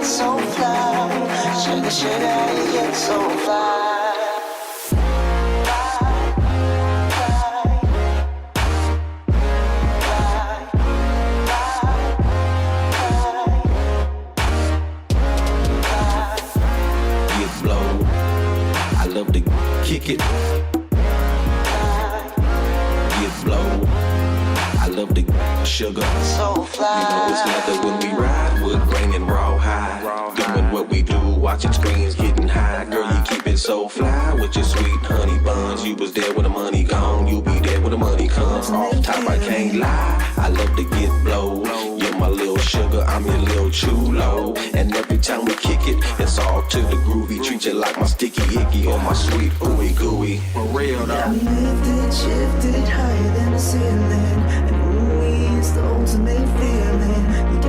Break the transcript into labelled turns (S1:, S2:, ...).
S1: get so fly. Sugar, sugar, how you get so fly.
S2: Kick it, get blow. I love the sugar.
S1: So fly.
S2: You know it's nothing when we ride, wood grain and raw high. Doing what we do, watching screens, getting high. Girl, you keep it so fly with your sweet honey buns. You was there when the money gone, you be there when the money comes. Off top, I can't lie. I love to get blow. You're my little sugar, I'm your little chulo. And every time we kick it, it's all to the groovy. Treat you like my sticky icky or my sweet ooey gooey. For real though.
S1: We lifted, shifted higher than the ceiling, and ooh, it's the ultimate feeling. You